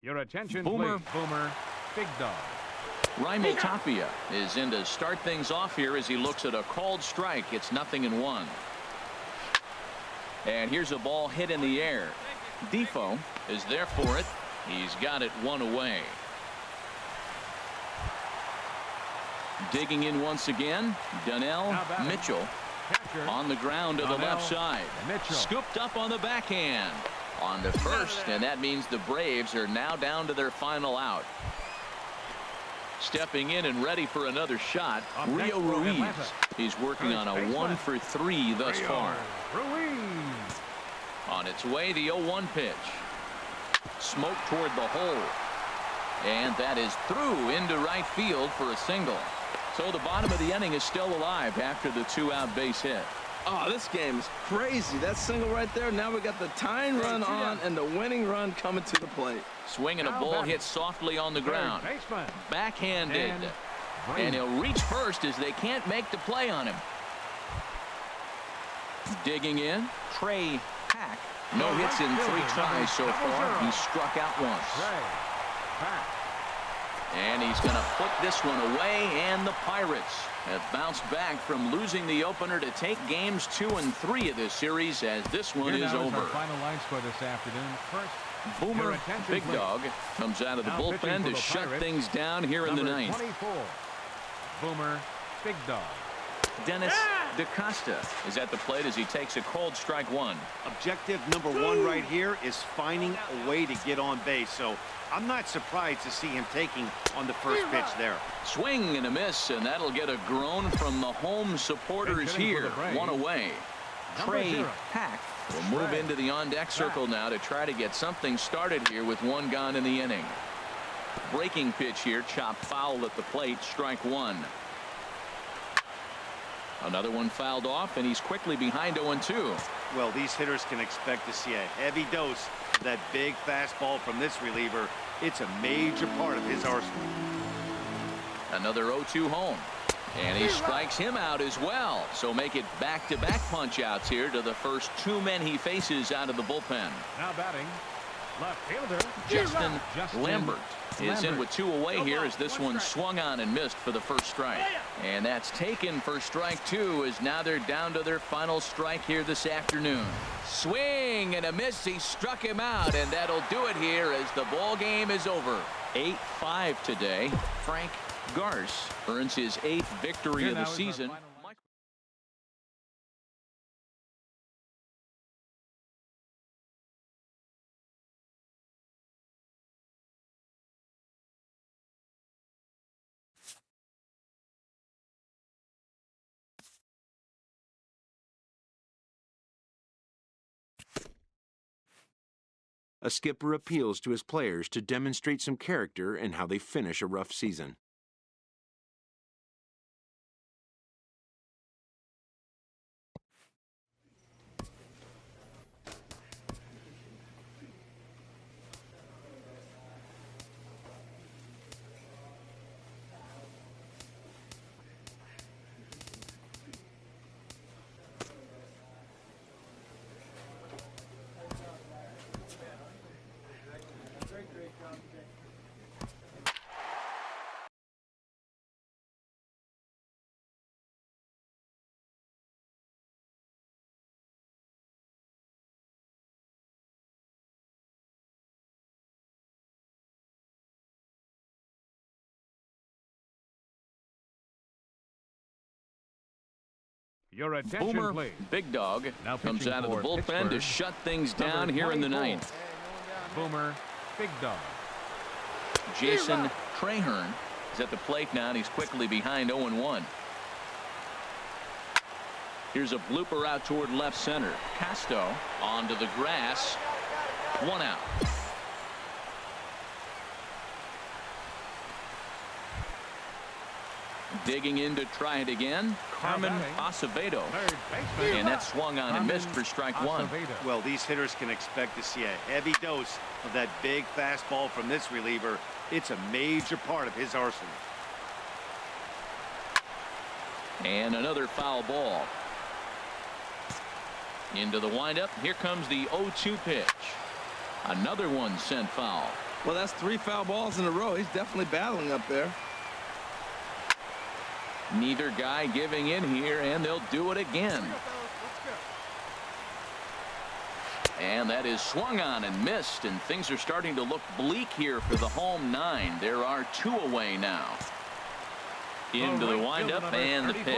[SPEAKER 1] Your attention,
[SPEAKER 2] Boomer.
[SPEAKER 1] please. Boomer, Big Dog.
[SPEAKER 2] Raimel Tapia is in to start things off here as he looks at a called strike. It's 0-1. And here's a ball hit in the air. Defoe is there for it. He's got it 1 away. Digging in once again, Donnell
[SPEAKER 1] Now batting.
[SPEAKER 2] Mitchell
[SPEAKER 1] Catcher.
[SPEAKER 2] on the ground to the
[SPEAKER 1] Donnell
[SPEAKER 2] left side.
[SPEAKER 1] Mitchell.
[SPEAKER 2] Scooped up on the backhand. On the first, and that means the Braves are now down to their final out. Stepping in and ready for another shot,
[SPEAKER 1] Up next
[SPEAKER 2] Rio
[SPEAKER 1] for
[SPEAKER 2] Ruiz.
[SPEAKER 1] Atlanta.
[SPEAKER 2] He's working on a
[SPEAKER 1] First
[SPEAKER 2] 1
[SPEAKER 1] baseman.
[SPEAKER 2] for 3 thus
[SPEAKER 1] Rio
[SPEAKER 2] far.
[SPEAKER 1] Ruiz.
[SPEAKER 2] On its way, the 0-1 pitch. Smoke toward the hole. And that is through into right field for a single. So the bottom of the inning is still alive after the 2-out base hit.
[SPEAKER 4] Oh, this game is crazy. That single right there. Now we got the tying run on and the winning run coming to the plate.
[SPEAKER 2] Swinging a
[SPEAKER 1] Now
[SPEAKER 2] ball
[SPEAKER 1] batting.
[SPEAKER 2] hit softly on the
[SPEAKER 1] Third
[SPEAKER 2] ground.
[SPEAKER 1] baseman.
[SPEAKER 2] Backhanded.
[SPEAKER 1] And
[SPEAKER 2] And he'll reach first as they can't make the play on him. Digging in, Trey Pack. No hits in 3 tries so far. He struck out once.
[SPEAKER 1] Ray. Back.
[SPEAKER 2] And he's going to put this one away, and the Pirates have bounced back from losing the opener to take games 2 and 3 of this series as this one
[SPEAKER 1] Here
[SPEAKER 2] is
[SPEAKER 1] now is
[SPEAKER 2] over.
[SPEAKER 1] our final line score this afternoon. First, your
[SPEAKER 2] Boomer
[SPEAKER 1] attention,
[SPEAKER 2] Big
[SPEAKER 1] please.
[SPEAKER 2] Dog comes out of the
[SPEAKER 1] Now pitching
[SPEAKER 2] bullpen
[SPEAKER 1] for
[SPEAKER 2] to
[SPEAKER 1] the
[SPEAKER 2] shut
[SPEAKER 1] Pirates,
[SPEAKER 2] things down here in the
[SPEAKER 1] number
[SPEAKER 2] 9th.
[SPEAKER 1] 24. Boomer Big Dog.
[SPEAKER 2] Dennis DaCosta is at the plate as he takes a cold strike 1.
[SPEAKER 3] Objective number 1 right here is finding a way to get on base. So I'm not surprised to see him taking on the first pitch there.
[SPEAKER 2] Swing and a miss, and that'll get a groan from the home supporters
[SPEAKER 1] Big hitting for
[SPEAKER 2] here.
[SPEAKER 1] the Braves.
[SPEAKER 2] 1 away.
[SPEAKER 1] Number
[SPEAKER 2] Trey
[SPEAKER 1] 0.
[SPEAKER 2] Pack will move into the on-deck circle now to try to get something started here with 1 gone in the inning. Breaking pitch here, chopped foul at the plate, strike 1. Another one fouled off, and he's quickly behind 0-2.
[SPEAKER 3] Well, these hitters can expect to see a heavy dose of that big fastball from this reliever. It's a major part of his arsenal.
[SPEAKER 2] Another 0-2 home. And he strikes him out as well. So make it back-to-back punch outs here to the first 2 men he faces out of the bullpen.
[SPEAKER 1] Now batting, Left fielder.
[SPEAKER 2] Justin Lambert is in with 2 away here as this one swung on and missed for the first strike. And that's taken for strike 2 as now they're down to their final strike here this afternoon. Swing and a miss. He struck him out, and that'll do it here as the ball game is over. 8-5 today. Frank Garce earns his 8th victory of the season.
[SPEAKER 5] A skipper appeals to his players to demonstrate some character in how they finish a rough season.
[SPEAKER 1] Your attention,
[SPEAKER 2] Boomer
[SPEAKER 1] please.
[SPEAKER 2] Big Dog
[SPEAKER 1] Now
[SPEAKER 2] comes
[SPEAKER 1] pitching
[SPEAKER 2] out of the
[SPEAKER 1] for
[SPEAKER 2] bullpen to
[SPEAKER 1] Pittsburgh,
[SPEAKER 2] shut things
[SPEAKER 1] number
[SPEAKER 2] down here in the
[SPEAKER 1] 24.
[SPEAKER 2] 9th.
[SPEAKER 1] Boomer Big Dog.
[SPEAKER 2] Jason Trahern is at the plate now, and he's quickly behind 0-1. Here's a blooper out toward left center. Casto onto the grass. 1 out. Digging in to try it again, Carmen Acevedo.
[SPEAKER 1] Third baseman.
[SPEAKER 2] And that swung on and missed for strike 1.
[SPEAKER 1] Acevedo.
[SPEAKER 3] Well, these hitters can expect to see a heavy dose of that big fastball from this reliever. It's a major part of his arsenal.
[SPEAKER 2] And another foul ball. Into the windup. Here comes the 0-2 pitch. Another one sent foul.
[SPEAKER 4] Well, that's 3 foul balls in a row. He's definitely battling up there.
[SPEAKER 2] Neither guy giving in here, and they'll do it again. And that is swung on and missed, and things are starting to look bleak here for the home 9. There are 2 away now. Into the windup and the pitch.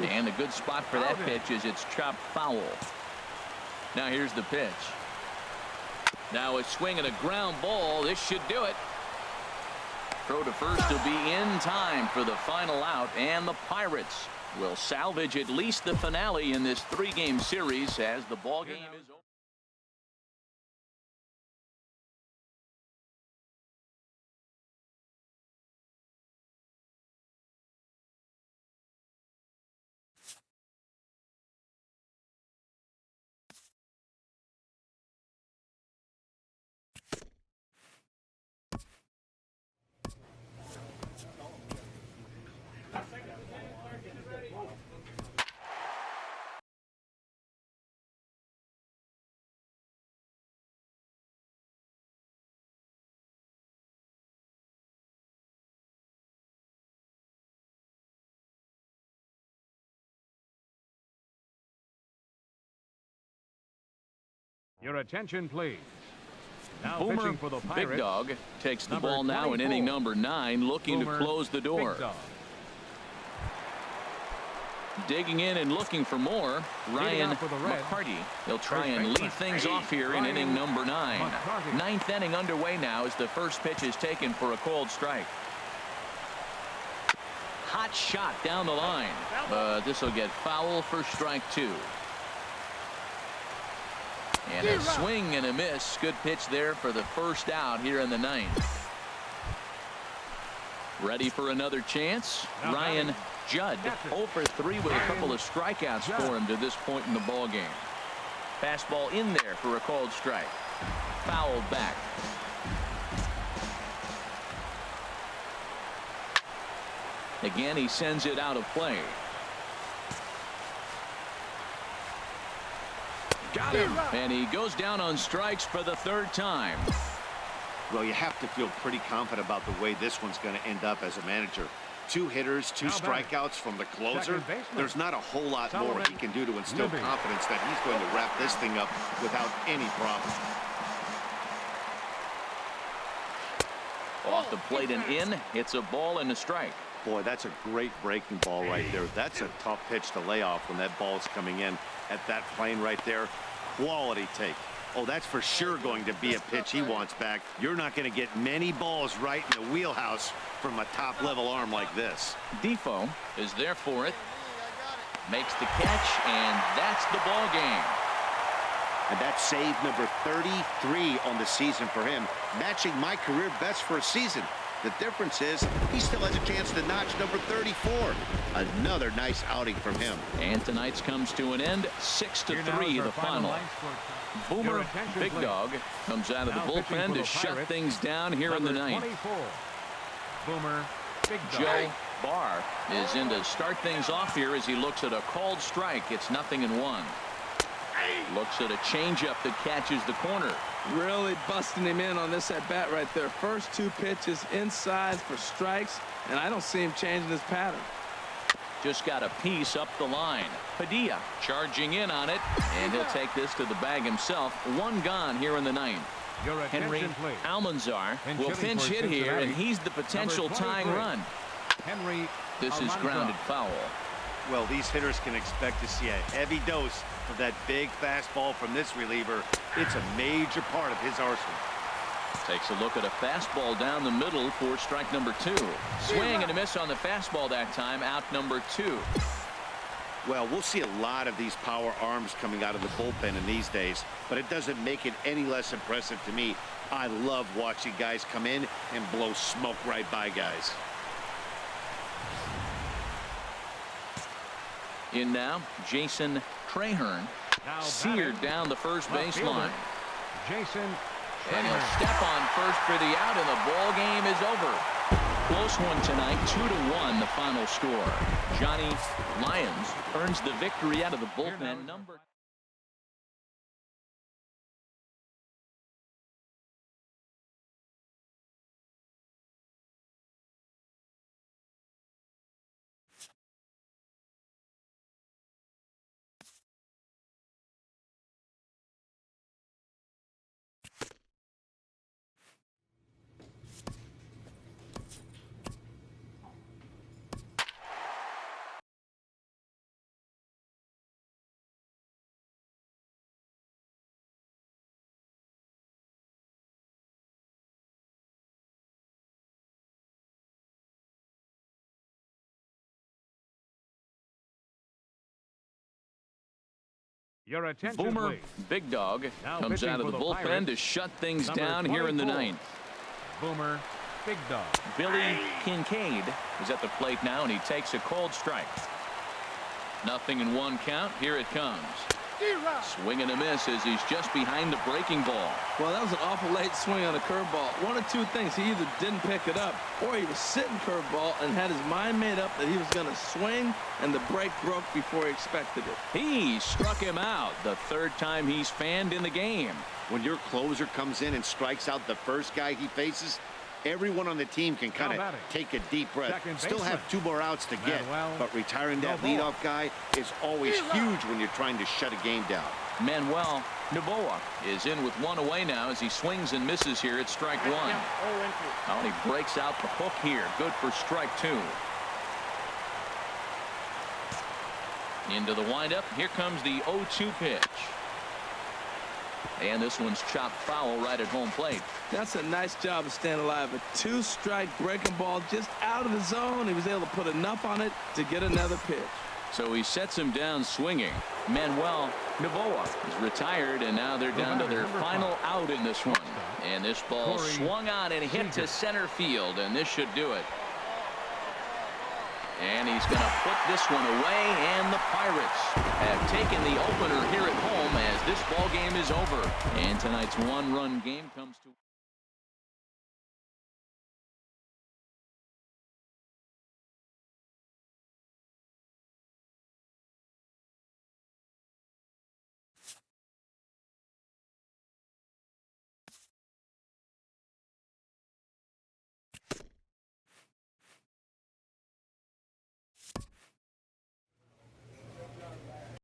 [SPEAKER 2] And a good spot for that pitch is it's chopped foul. Now here's the pitch. Now a swing and a ground ball. This should do it. Throw to first will be in time for the final out, and the Pirates will salvage at least the finale in this 3-game series as the ball game is over.
[SPEAKER 1] Your attention, please. Now
[SPEAKER 2] Boomer
[SPEAKER 1] pitching for the Pirates.
[SPEAKER 2] Big Dog takes the
[SPEAKER 1] Number
[SPEAKER 2] ball now in
[SPEAKER 1] 24.
[SPEAKER 2] inning number 9, looking
[SPEAKER 1] Boomer
[SPEAKER 2] to close the door.
[SPEAKER 1] Big Dog.
[SPEAKER 2] Digging in and looking for more, Ryan
[SPEAKER 1] out for the Reds.
[SPEAKER 2] McCarty. He'll try
[SPEAKER 1] First
[SPEAKER 2] and
[SPEAKER 1] baseman.
[SPEAKER 2] lead things off here in
[SPEAKER 1] Ryan
[SPEAKER 2] inning number 9.
[SPEAKER 1] McCarty.
[SPEAKER 2] 9th inning underway now as the first pitch is taken for a called strike. Hot shot down the line, but this will get foul for strike 2. And a swing and a miss. Good pitch there for the first out here in the 9th. Ready for another chance.
[SPEAKER 1] Now
[SPEAKER 2] Ryan
[SPEAKER 1] batting.
[SPEAKER 2] Judd,
[SPEAKER 1] Catcher.
[SPEAKER 2] 0 for 3 with a couple of strikeouts
[SPEAKER 1] Judd.
[SPEAKER 2] for him to this point in the ball game. Fastball in there for a called strike. Fouled back. Again, he sends it out of play. Got him. And he goes down on strikes for the third time.
[SPEAKER 3] Well, you have to feel pretty confident about the way this one's going to end up as a manager. 2 hitters, 2 strikeouts from the closer. There's not a whole lot more he can do to instill confidence that he's going to wrap this thing up without any problem.
[SPEAKER 2] Off the plate and in. It's a ball and a strike.
[SPEAKER 3] Boy, that's a great breaking ball right there. That's a tough pitch to lay off when that ball's coming in at that plane right there. Quality take. Oh, that's for sure going to be a pitch he wants back. You're not going to get many balls right in the wheelhouse from a top-level arm like this.
[SPEAKER 2] Defoe is there for it. Makes the catch, and that's the ball game.
[SPEAKER 3] And that's save number 33 on the season for him, matching my career best for a season. The difference is he still has a chance to notch number 34. Another nice outing from him.
[SPEAKER 2] And tonight's comes to an end. 6-3 the final. Boomer Big Dog comes out of the bullpen to shut things down here in the ninth.
[SPEAKER 1] Boomer Big Dog.
[SPEAKER 2] Joe Barr is in to start things off here as he looks at a called strike. It's 0-1. Looks at a changeup that catches the corner.
[SPEAKER 4] Really busting him in on this at bat right there. First 2 pitches inside for strikes, and I don't see him changing his pattern.
[SPEAKER 2] Just got a piece up the line. Padilla charging in on it, and he'll take this to the bag himself. 1 gone here in the ninth. Henry Almanzar will pinch hit here, and he's the potential tying run. This is grounded foul.
[SPEAKER 3] Well, these hitters can expect to see a heavy dose of that big fastball from this reliever. It's a major part of his arsenal.
[SPEAKER 2] Takes a look at a fastball down the middle for strike number 2. Swing and a miss on the fastball that time. Out number 2.
[SPEAKER 3] Well, we'll see a lot of these power arms coming out of the bullpen in these days, but it doesn't make it any less impressive to me. I love watching guys come in and blow smoke right by guys.
[SPEAKER 2] In now, Jason Trahern. Seared down the first baseline.
[SPEAKER 1] Jason
[SPEAKER 2] And he'll step on first for the out, and the ball game is over. Close one tonight, 2-1 the final score. Johnny Lyons earns the victory out of the bullpen. Number
[SPEAKER 1] Your attention,
[SPEAKER 2] Boomer
[SPEAKER 1] please.
[SPEAKER 2] Big Dog
[SPEAKER 1] Now
[SPEAKER 2] comes
[SPEAKER 1] pitching
[SPEAKER 2] out of
[SPEAKER 1] for
[SPEAKER 2] the
[SPEAKER 1] the
[SPEAKER 2] bullpen
[SPEAKER 1] Pirates,
[SPEAKER 2] to shut things
[SPEAKER 1] number
[SPEAKER 2] down here in the
[SPEAKER 1] 24.
[SPEAKER 2] ninth.
[SPEAKER 1] Boomer Big Dog.
[SPEAKER 2] Billy Kincaid is at the plate now, and he takes a cold strike. 0-1 count. Here it comes. Swing and a miss as he's just behind the breaking ball.
[SPEAKER 4] Well, that was an awful late swing on a curveball. One of 2 things. He either didn't pick it up, or he was sitting curveball and had his mind made up that he was going to swing, and the break broke before he expected it.
[SPEAKER 2] He struck him out the 3rd time he's fanned in the game.
[SPEAKER 3] When your closer comes in and strikes out the first guy he faces, everyone on the team can kind of take a deep breath. Still have 2 more outs to get, but retiring that leadoff guy is always huge when you're trying to shut a game down.
[SPEAKER 2] Manuel Novoa is in with 1 away now as he swings and misses here at strike 1. Oh, he breaks out the hook here. Good for strike 2. Into the windup. Here comes the 0-2 pitch. And this one's chopped foul right at home plate.
[SPEAKER 4] That's a nice job of staying alive. A 2-strike breaking ball just out of the zone. He was able to put enough on it to get another pitch.
[SPEAKER 2] So he sets him down swinging. Manuel Novoa is retired, and now they're down to their final out in this one. And this ball swung on and hit to center field, and this should do it. And he's going to put this one away, and the Pirates have taken the opener here at home as this ball game is over. And tonight's 1-run game comes to